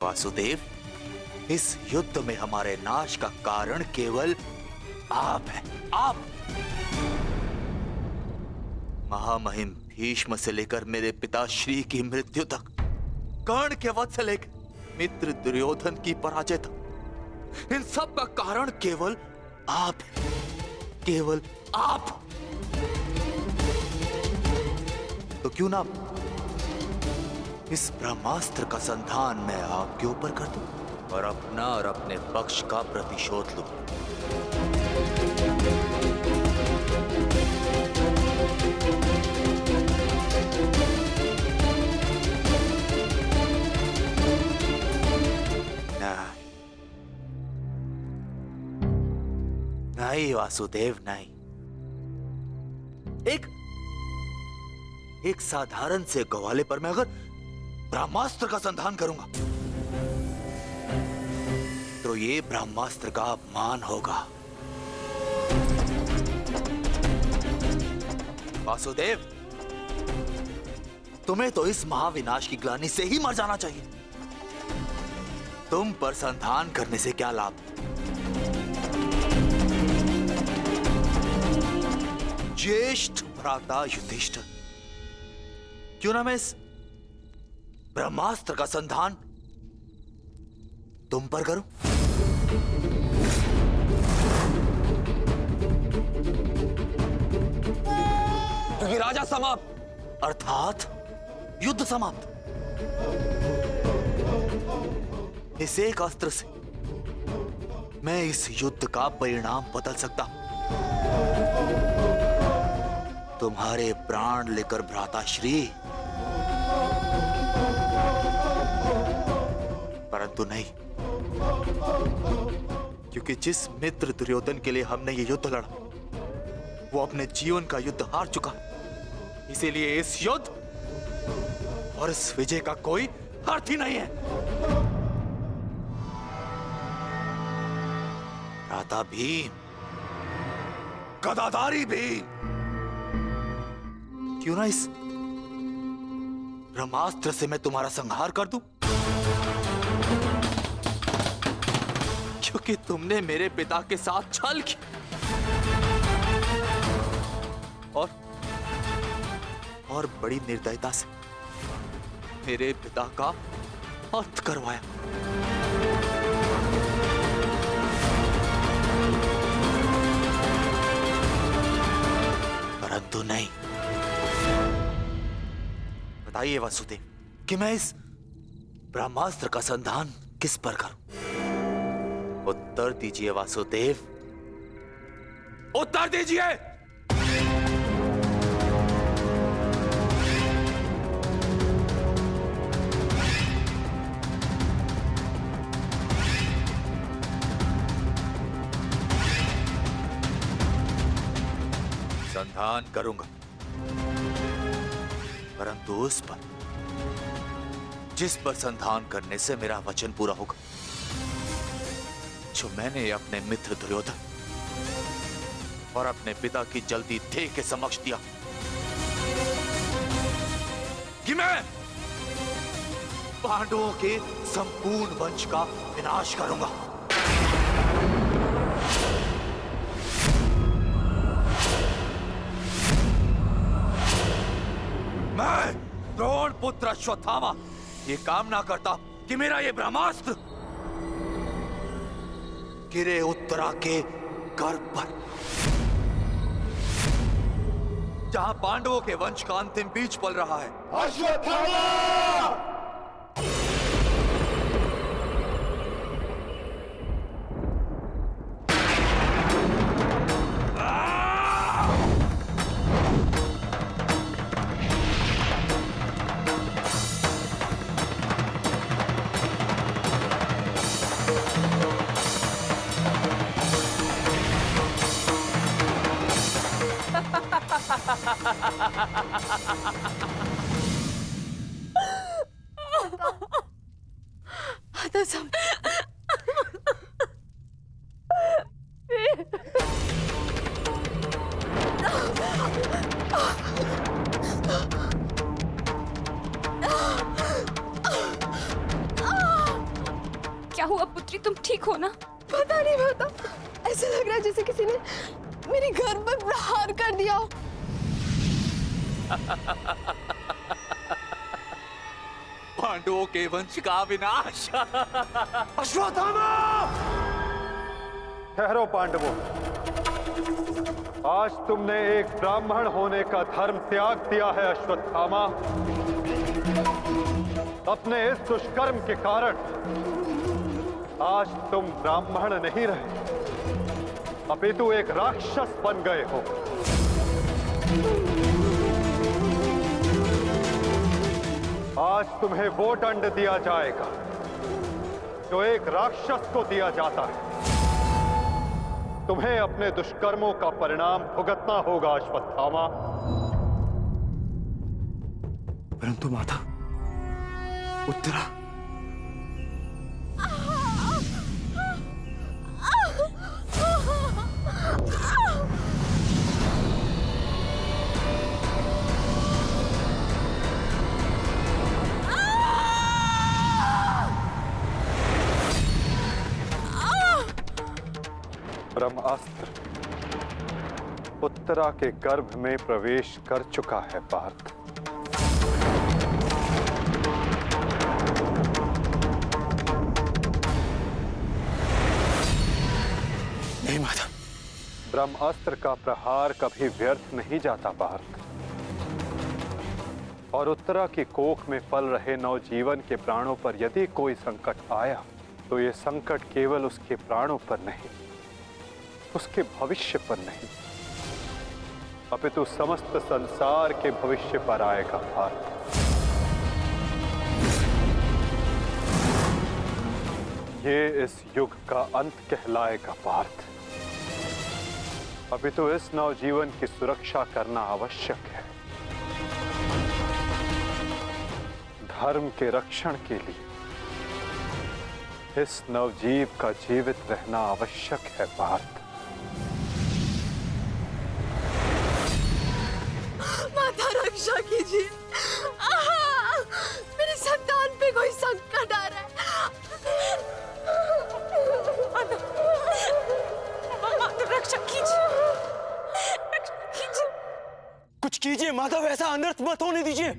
वासुदेव, इस युद्ध में हमारे नाश का कारण केवल आप हैं। आप महामहिम भीष्म से लेकर मेरे पिताश्री की मृत्यु तक, कर्ण के वध से लेकर मित्र दुर्योधन की पराजय तक, इन सब का कारण केवल आप हैं। केवल आप। तो क्यों ना इस ब्रह्मास्त्र का संधान मैं आपके ऊपर कर दूं और अपना और अपने पक्ष का प्रतिशोध लूं। नहीं वासुदेव, नहीं। एक साधारण से ग्वाले पर मैं अगर ब्रह्मास्त्र का संधान करूंगा तो ये ब्रह्मास्त्र का अपमान होगा। वासुदेव, तुम्हें तो इस महाविनाश की ग्लानि से ही मर जाना चाहिए। तुम पर संधान करने से क्या लाभ? ज्येष्ठ भ्राता युधिष्ठिर, क्यों ना मैं इस ब्रह्मास्त्र का संधान तुम पर करूं? क्योंकि राजा समाप्त, अर्थात युद्ध समाप्त। इस एक अस्त्र से मैं इस युद्ध का परिणाम बदल सकता हूं। तुम्हारे प्राण लेकर भ्राताश्री, परंतु नहीं, क्योंकि जिस मित्र दुर्योधन के लिए हमने ये युद्ध लड़ा वो अपने जीवन का युद्ध हार चुका। इसीलिए इस युद्ध और इस विजय का कोई अर्थ ही नहीं है। भ्राता भीम, गदाधारी भीम, क्यों ना इस ब्रह्मास्त्र से मैं तुम्हारा संहार कर दूं? क्योंकि तुमने मेरे पिता के साथ छल किया और बड़ी निर्दयता से मेरे पिता का अंत करवाया। परंतु नहीं। बताइए वासुदेव कि मैं इस ब्रह्मास्त्र का संधान किस पर करूं? उत्तर दीजिए वासुदेव, उत्तर दीजिए। संधान करूंगा, परंतु उस पर जिस पर संधान करने से मेरा वचन पूरा होगा, जो मैंने अपने मित्र दुर्योधन और अपने पिता की जल्दी देह के समक्ष दिया कि मैं पांडवों के संपूर्ण वंश का विनाश करूंगा। मैं द्रोण पुत्र अश्वत्थामा ये कामना करता कि मेरा ये ब्रह्मास्त्र गिरे उत्तरा के गर्भ पर, जहां पांडवों के वंश का अंतिम बीज पल रहा है। अश्वत्थामा! आता सम क्या हुआ पुत्री, तुम ठीक हो ना? पता नहीं पता, ऐसा लग रहा है जैसे किसी ने मेरे घर पर प्रहार कर दिया। पांडवों के वंश का विनाश। अश्वत्थामा! ठहरो पांडवों, आज तुमने एक ब्राह्मण होने का धर्म त्याग दिया है अश्वत्थामा। अपने इस दुष्कर्म के कारण आज तुम ब्राह्मण नहीं रहे, अपितु एक राक्षस बन गए हो। आज तुम्हें वो दंड दिया जाएगा जो एक राक्षस को दिया जाता है। तुम्हें अपने दुष्कर्मों का परिणाम भुगतना होगा अश्वत्थामा। परंतु माता, उत्तरा ब्रह्मास्त्र उत्तरा के गर्भ में प्रवेश कर चुका है पार्थ। नहीं माता, ब्रह्मास्त्र का प्रहार कभी व्यर्थ नहीं जाता पार्थ। और उत्तरा की कोख में पल रहे नवजीवन के प्राणों पर यदि कोई संकट आया तो ये संकट केवल उसके प्राणों पर नहीं, उसके भविष्य पर नहीं, अपितु समस्त संसार के भविष्य पर आएगा पार्थ। ये इस युग का अंत कहलाएगा पार्थ। अपितु इस नवजीवन की सुरक्षा करना आवश्यक है। धर्म के रक्षण के लिए इस नवजीव का जीवित रहना आवश्यक है पार्थ। माता रक्षा कीजिए, मेरी संतान पे कोई संकट आ रहा है। माता रक्षा कीजिए, रक्षा कीजिए। कुछ कीजिए माधव, ऐसा अनर्थ मत होने दीजिए।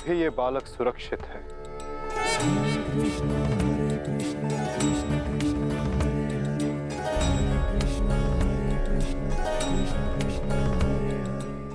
अभी ये बालक सुरक्षित है।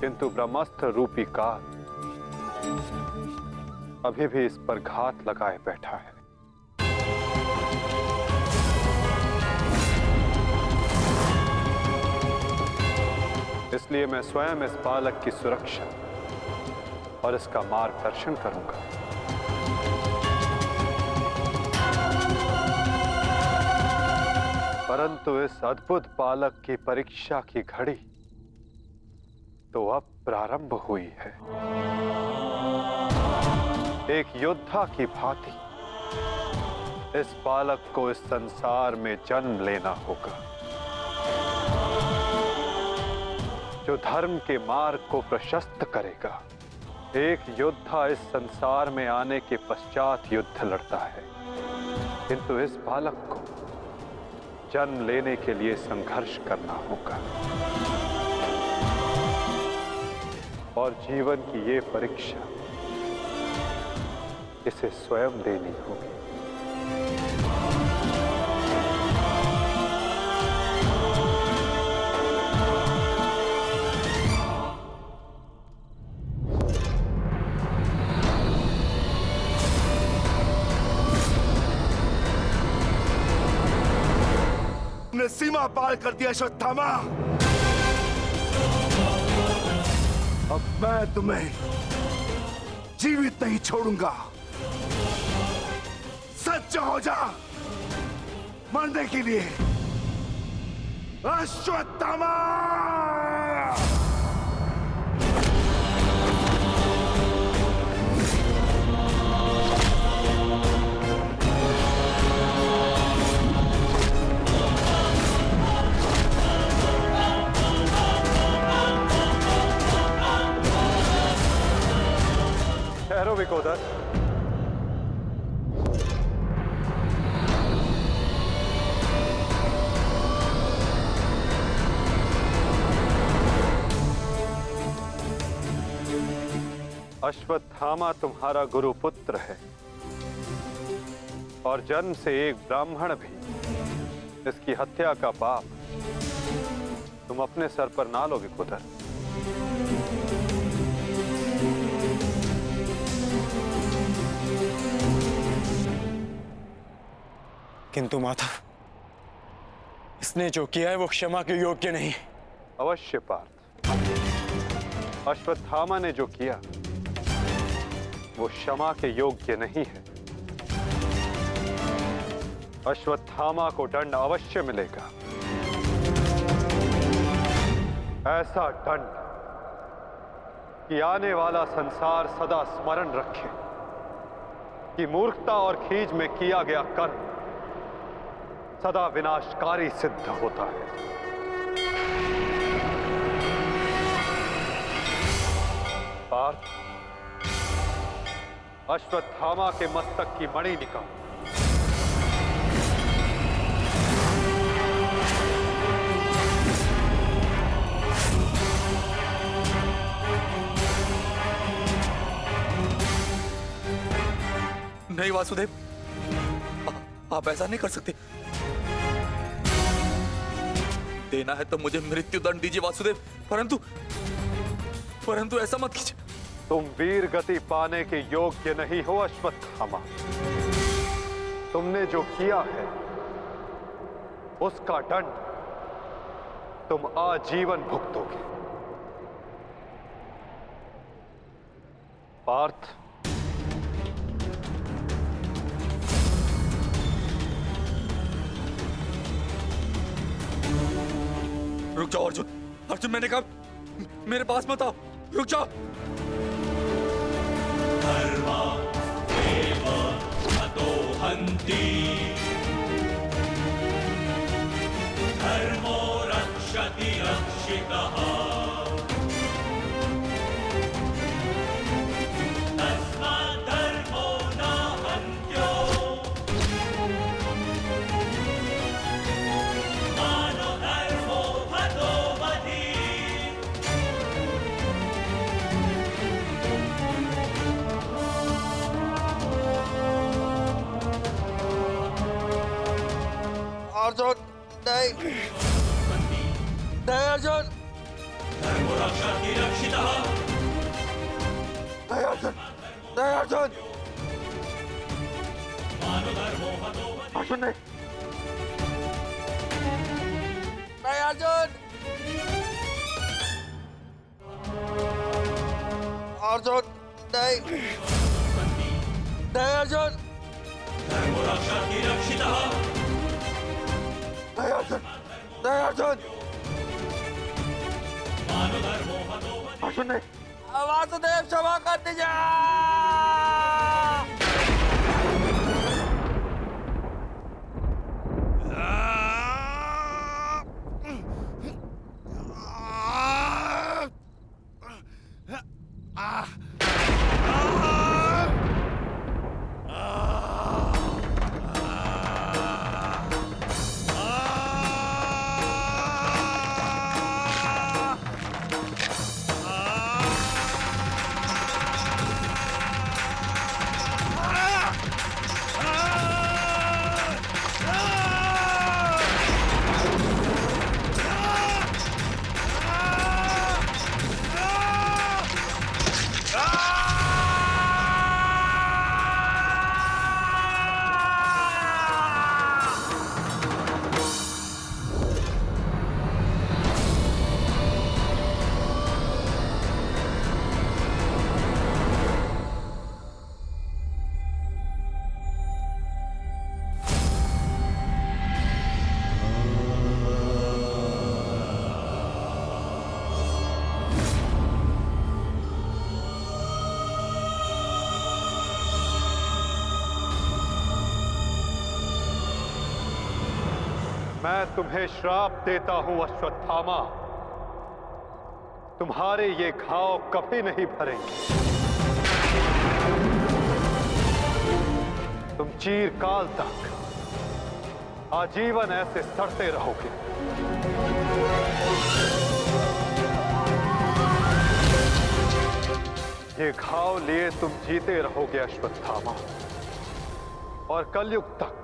किंतु ब्रह्मास्त्र रूपी काल अभी भी इस पर घात लगाए बैठा है। इसलिए मैं स्वयं इस बालक की सुरक्षा और इसका मार्गदर्शन करूंगा। परंतु इस अद्भुत बालक की परीक्षा की घड़ी तो अब प्रारंभ हुई है। एक योद्धा की भांति इस बालक को इस संसार में जन्म लेना होगा, जो धर्म के मार्ग को प्रशस्त करेगा। एक योद्धा इस संसार में आने के पश्चात युद्ध लड़ता है, किंतु इस बालक को जन्म लेने के लिए संघर्ष करना होगा और जीवन की ये परीक्षा इसे स्वयं देनी होगी। तुमने सीमा पार कर दिया अश्वत्थामा। अब मैं तुम्हें जीवित नहीं छोड़ूंगा। सच्चा हो जा मरने के लिए। अश्वत्थामा! ठहरो विकोदर। अश्वत्थामा तुम्हारा गुरु पुत्र है और जन्म से एक ब्राह्मण भी। इसकी हत्या का पाप तुम अपने सर पर ना लो विकोदर। किंतु माता, इसने जो किया है वो क्षमा के योग्य नहीं। अवश्य पार्थ, अश्वत्थामा ने जो किया वो क्षमा के योग्य नहीं है। अश्वत्थामा को दंड अवश्य मिलेगा, ऐसा दंड कि आने वाला संसार सदा स्मरण रखे कि मूर्खता और खीज में किया गया कर्म सदा विनाशकारी सिद्ध होता है। पार्थ, अश्वत्थामा के मस्तक की मणि निकाल। नहीं वासुदेव, आप ऐसा नहीं कर सकते। देना है तो मुझे मृत्यु दंड दीजिए वासुदेव, परंतु ऐसा मत कीजिए। तुम वीर गति पाने के योग्य नहीं हो अश्वत्थामा। तुमने जो किया है उसका दंड तुम आजीवन भुगतोगे। पार्थ, रुक जाओ अर्जुन। अर्जुन, मैंने कहा मेरे पास मत आओ, रुक जाओ। धर्मो रक्षति रक्षितः तस्मात् धर्मो न हन्त्यो मानो धर्मो हतो वधि। अर्जुन नहीं नहीं अर्जुन धर्मरक्षति रक्षितः नहीं अर्जुन नहीं अर्जुन मानधर्मो हतो अर्जुन नहीं नहीं अर्जुन अर्जुन नहीं नहीं अर्जुन धर्मरक्षति रक्षितः नहीं अर्जुन नहीं अर्जुन मानधर्मो हतो अर्जुन नहीं वासुदेव क्षमा कर दीजिए मैं तुम्हें श्राप देता हूं अश्वत्थामा, तुम्हारे ये घाव कभी नहीं भरेंगे। तुम चिरकाल तक आजीवन ऐसे सड़ते रहोगे। ये घाव लिए तुम जीते रहोगे अश्वत्थामा, और कलयुग तक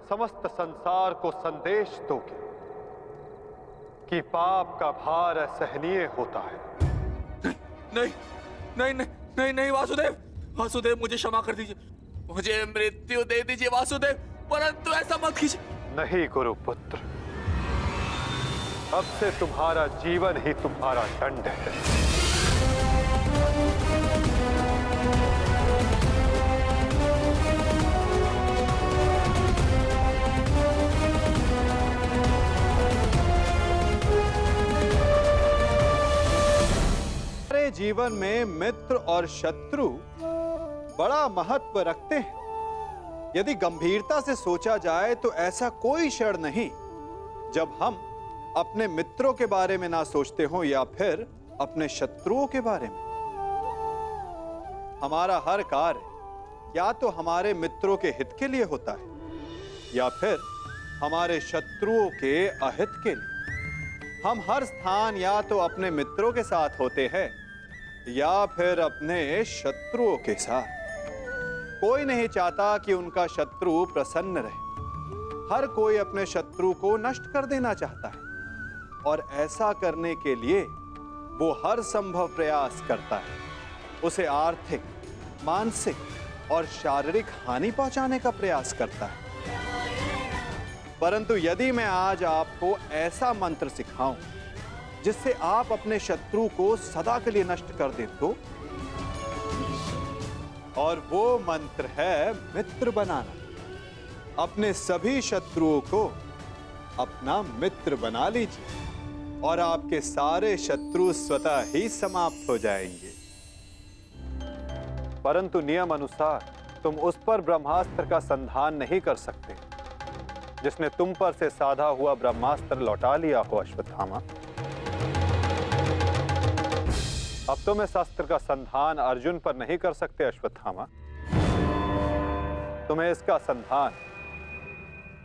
समस्त संसार को संदेश दोगे कि पाप का भार असहनीय होता है। नहीं नहीं नहीं नहीं नहीं वासुदेव, वासुदेव मुझे क्षमा कर दीजिए, मुझे मृत्यु दे दीजिए वासुदेव, परंतु ऐसा मत कीजिए। नहीं गुरुपुत्र, अब से तुम्हारा जीवन ही तुम्हारा दंड है। हमारे जीवन में मित्र और शत्रु बड़ा महत्व रखते हैं। यदि गंभीरता से सोचा जाए तो ऐसा कोई क्षण नहीं जब हम अपने मित्रों के बारे में ना सोचते हो या फिर अपने शत्रुओं के बारे में। हमारा हर कार्य या तो हमारे मित्रों के हित के लिए होता है या फिर हमारे शत्रुओं के अहित के लिए। हम हर स्थान या तो अपने मित्रों के साथ होते हैं या फिर अपने शत्रुओं के साथ। कोई नहीं चाहता कि उनका शत्रु प्रसन्न रहे। हर कोई अपने शत्रु को नष्ट कर देना चाहता है और ऐसा करने के लिए वो हर संभव प्रयास करता है। उसे आर्थिक, मानसिक और शारीरिक हानि पहुंचाने का प्रयास करता है। परंतु यदि मैं आज आपको ऐसा मंत्र सिखाऊं जिससे आप अपने शत्रु को सदा के लिए नष्ट कर दें तो, और वो मंत्र है मित्र बनाना। अपने सभी शत्रुओं को अपना मित्र बना लीजिए और आपके सारे शत्रु स्वतः ही समाप्त हो जाएंगे। परंतु नियम अनुसार तुम उस पर ब्रह्मास्त्र का संधान नहीं कर सकते जिसने तुम पर से साधा हुआ ब्रह्मास्त्र लौटा लिया हो अश्वत्थामा। अब तुम इस अस्त्र का संधान अर्जुन पर नहीं कर सकते अश्वत्थामा। तुम्हें इसका संधान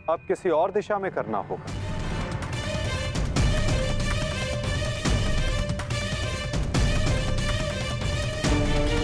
अब किसी और दिशा में करना होगा।